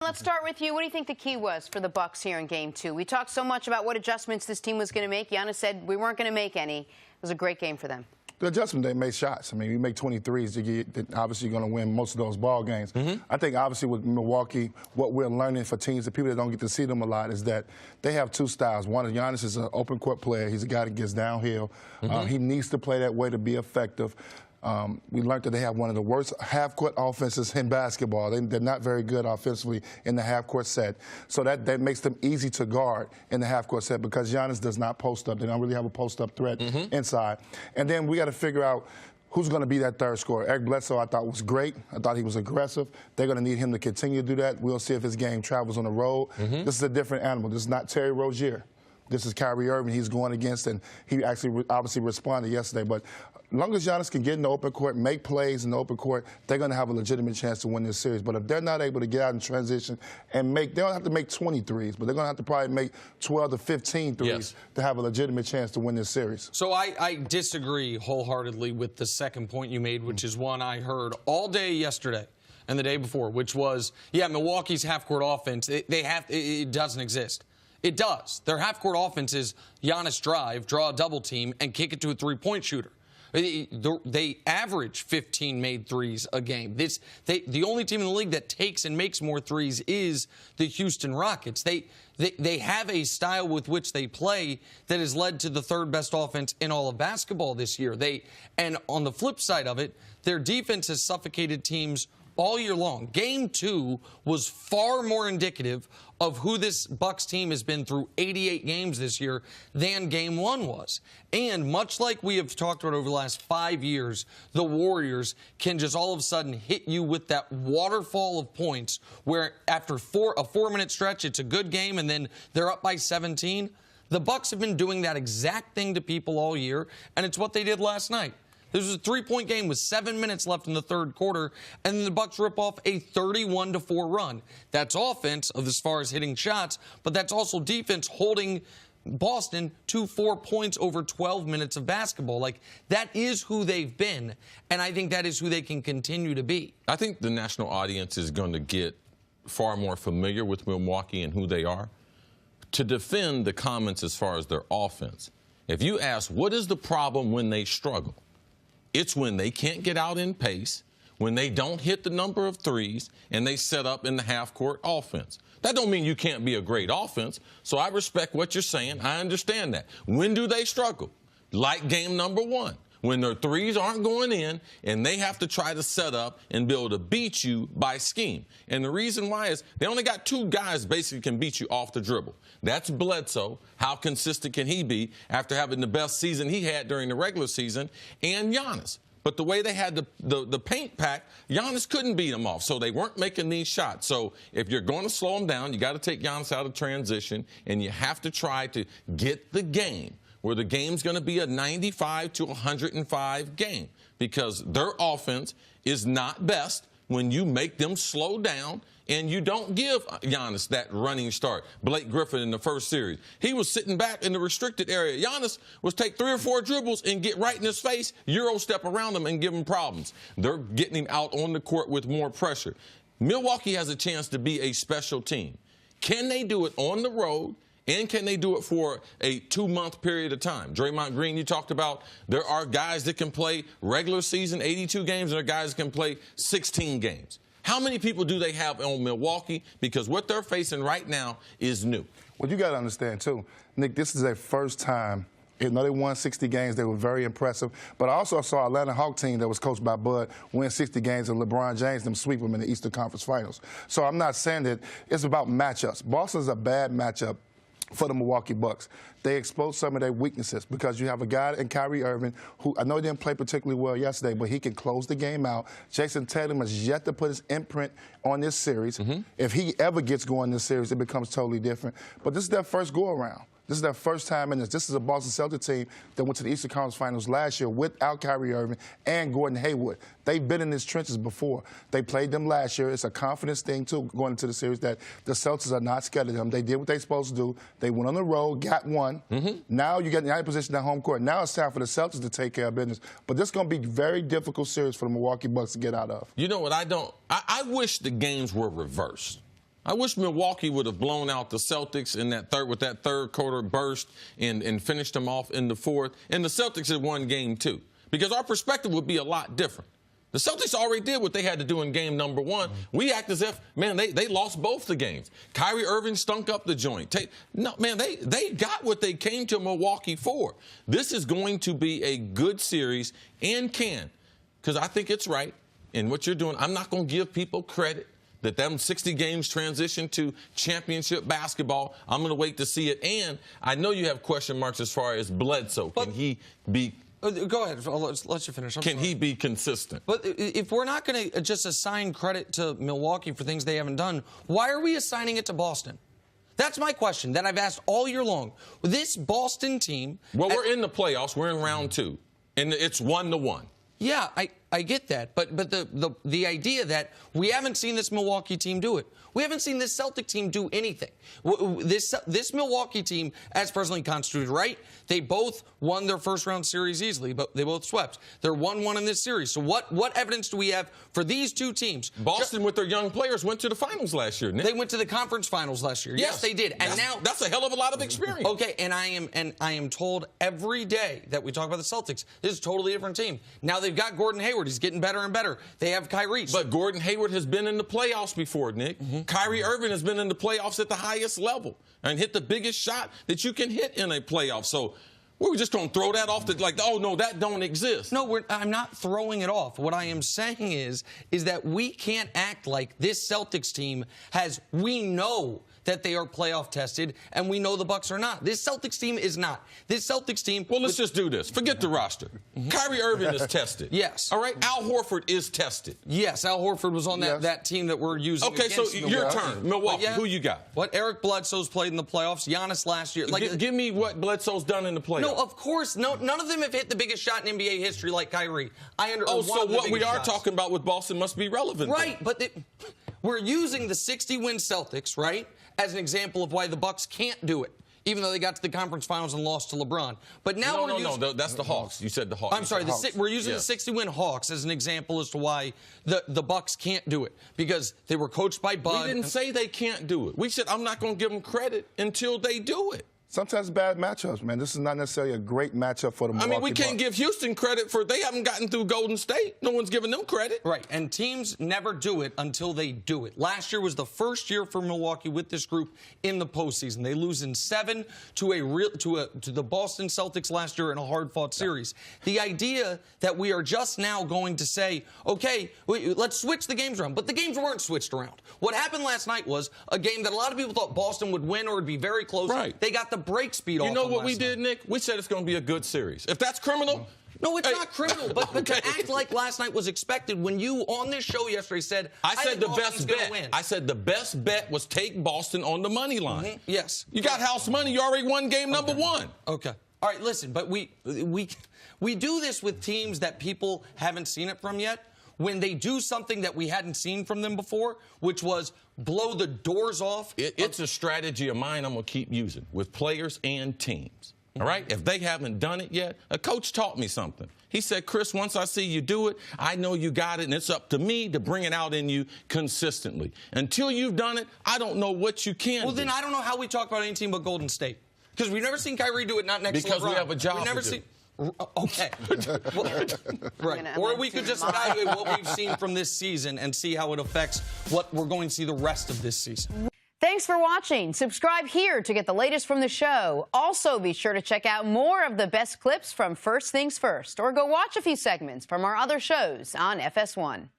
Let's start with you. What do you think the key was for the Bucks here in Game 2? We talked so much about what adjustments this team was going to make. Giannis said we weren't going to make any. It was a great game for them. The adjustment, they made shots. I mean, you make 23s, obviously you're going to win most of those ball games. I think obviously with Milwaukee, what we're learning for teams, the people that don't get to see them a lot, is that they have two styles. One is Giannis is an open court player. He's a guy that gets downhill. He needs to play that way to be effective. We learned that they have one of the worst half-court offenses in basketball. They're not very good offensively in the half-court set. So that makes them easy to guard in the half-court set because Giannis does not post up. They don't really have a post-up threat inside. And then we got to figure out who's going to be that third scorer. Eric Bledsoe, I thought, was great. I thought he was aggressive. They're going to need him to continue to do that. We'll see if his game travels on the road. This is a different animal. This is not Terry Rozier. This is Kyrie Irving he's going against, and he actually obviously responded yesterday. But as long as Giannis can get in the open court, make plays in the open court, they're going to have a legitimate chance to win this series. But if they're not able to get out in transition and they don't have to make 20 threes, but they're going to have to probably make 12 to 15 threes to have a legitimate chance to win this series. So I disagree wholeheartedly with the second point you made, which is one I heard all day yesterday and the day before, which was, Milwaukee's half-court offense, it doesn't exist. It does. Their half-court offense is Giannis drive, draw a double team, and kick it to a three-point shooter. They average 15 made threes a game. The only team in the league that takes and makes more threes is the Houston Rockets. They have a style with which they play that has led to the third-best offense in all of basketball this year. And on the flip side of it, their defense has suffocated teams all year long. Game 2 was far more indicative of who this Bucks team has been through 88 games this year than Game 1 was. And much like we have talked about over the last 5 years, the Warriors can just all of a sudden hit you with that waterfall of points where after a 4-minute stretch, it's a good game, and then they're up by 17. The Bucks have been doing that exact thing to people all year, and it's what they did last night. This was a 3-point game with 7 minutes left in the third quarter, and then the Bucks rip off a 31-4 run. That's offense as far as hitting shots, but that's also defense holding Boston to 4 points over 12 minutes of basketball. Like, that is who they've been, and I think that is who they can continue to be. I think the national audience is going to get far more familiar with Milwaukee and who they are. To defend the comments as far as their offense, if you ask what is the problem when they struggle, it's when they can't get out in pace, when they don't hit the number of threes, and they set up in the half-court offense. That don't mean you can't be a great offense, so I respect what you're saying. I understand that. When do they struggle? Like game number 1, when their threes aren't going in, and they have to try to set up and be able to beat you by scheme. And the reason why is they only got 2 guys basically can beat you off the dribble. That's Bledsoe. How consistent can he be after having the best season he had during the regular season? And Giannis. But the way they had the paint pack, Giannis couldn't beat them off, so they weren't making these shots. So if you're going to slow them down, you got to take Giannis out of transition, and you have to try to get the game where the game's going to be a 95 to 105 game, because their offense is not best when you make them slow down and you don't give Giannis that running start. Blake Griffin in the first series, he was sitting back in the restricted area. Giannis was take 3 or 4 dribbles and get right in his face, Euro step around him and give him problems. They're getting him out on the court with more pressure. Milwaukee has a chance to be a special team. Can they do it on the road? And can they do it for a 2-month period of time? Draymond Green, you talked about, there are guys that can play regular season 82 games, and there are guys that can play 16 games. How many people do they have on Milwaukee? Because what they're facing right now is new. Well, you got to understand, too, Nick, this is their first time. They won 60 games. They were very impressive. But I also saw Atlanta Hawk team that was coached by Bud win 60 games, and LeBron James them sweep them in the Eastern Conference Finals. So I'm not saying that it's about matchups. Boston's a bad matchup for the Milwaukee Bucks. They expose some of their weaknesses because you have a guy in Kyrie Irving who I know didn't play particularly well yesterday, but he can close the game out. Jason Tatum has yet to put his imprint on this series. If he ever gets going in this series, it becomes totally different. But this is their first go-around. This is their first time in this. This is a Boston Celtics team that went to the Eastern Conference Finals last year without Kyrie Irving and Gordon Hayward. They've been in these trenches before. They played them last year. It's a confidence thing, too, going into the series that the Celtics are not scared of them. They did what they're supposed to do. They went on the road, got one. Now you get in the position at home court. Now it's time for the Celtics to take care of business. But this is going to be a very difficult series for the Milwaukee Bucks to get out of. You know what I don't – I wish the games were reversed. I wish Milwaukee would have blown out the Celtics in that third quarter burst and finished them off in the fourth. And the Celtics had won game 2 because our perspective would be a lot different. The Celtics already did what they had to do in game number 1. We act as if, man, they lost both the games. Kyrie Irving stunk up the joint. No, man, they got what they came to Milwaukee for. This is going to be a good series and because I think it's right in what you're doing. I'm not going to give people credit that them 60 games transition to championship basketball. I'm going to wait to see it. And I know you have question marks as far as Bledsoe. Can he be... Go ahead. Let you finish. Can he be consistent? But if we're not going to just assign credit to Milwaukee for things they haven't done, why are we assigning it to Boston? That's my question that I've asked all year long. This Boston team... Well, we're in the playoffs. We're in round 2. And it's 1-1. Yeah, I get that. But the idea that we haven't seen this Milwaukee team do it. We haven't seen this Celtic team do anything. This Milwaukee team, as presently constituted, right? They both won their first-round series easily, but they both swept. They're 1-1 in this series. So what evidence do we have for these two teams? Boston, with their young players, went to the finals last year, Nick. They went to the conference finals last year. Yes, they did. And that's a hell of a lot of experience. Okay, and I am told every day that we talk about the Celtics, this is a totally different team. Now they've got Gordon Hayward. He's getting better and better. They have Kyrie. But Gordon Hayward has been in the playoffs before, Nick. Kyrie Irving has been in the playoffs at the highest level and hit the biggest shot that you can hit in a playoff. So we're just going to throw that off oh, no, that don't exist. No, I'm not throwing it off. What I am saying is that we can't act like this Celtics team we know that they are playoff tested, and we know the Bucks are not. This Celtics team is not. This Celtics team... Well, let's just do this. Forget the roster. Kyrie Irving is tested. Yes. All right? Al Horford is tested. Yes, Al Horford was on that team that we're using. Okay, so your turn. Milwaukee, who you got? What? Eric Bledsoe's played in the playoffs. Giannis last year. Give me what Bledsoe's done in the playoffs. No, of course. No, none of them have hit the biggest shot in NBA history like Kyrie. So what we are talking about with Boston must be relevant. Right, but we're using the 60-win Celtics, right, as an example of why the Bucks can't do it, even though they got to the conference finals and lost to LeBron. But now No, that's the Hawks. You said the Hawks. I'm sorry, we're using the 60-win Hawks as an example as to why the Bucks can't do it, because they were coached by Bud. We didn't say they can't do it. We said I'm not going to give them credit until they do it. Sometimes bad matchups, man. This is not necessarily a great matchup for the Milwaukee Bucks. We can't give Houston credit for they haven't gotten through Golden State. No one's giving them credit. Right, and teams never do it until they do it. Last year was the first year for Milwaukee with this group in the postseason. They lose in 7 to the Boston Celtics last year in a hard-fought series. The idea that we are just now going to say, okay, let's switch the games around, but the games weren't switched around. What happened last night was a game that a lot of people thought Boston would win or would be very close. Right. They got the break speed off. You know what we did, Nick? We said it's going to be a good series. If that's criminal... No, it's not criminal, but to act like last night was expected when you, on this show yesterday, said, I said the best bet. I said the best bet was take Boston on the money line. Yes. You got house money. You already won game number 1. Okay. All right, listen, but we do this with teams that people haven't seen it from yet. When they do something that we hadn't seen from them before, which was blow the doors off. It's a strategy of mine I'm going to keep using with players and teams. All right? If they haven't done it yet, a coach taught me something. He said, Chris, once I see you do it, I know you got it, and it's up to me to bring it out in you consistently. Until you've done it, I don't know what you can do. Well, then I don't know how we talk about any team but Golden State. Because we've never seen Kyrie do it, not next to LeBron. Because we have a job to do. Okay. Right. Or we could just evaluate what we've seen from this season and see how it affects what we're going to see the rest of this season. Thanks for watching. Subscribe here to get the latest from the show. Also, be sure to check out more of the best clips from First Things First, or go watch a few segments from our other shows on FS1.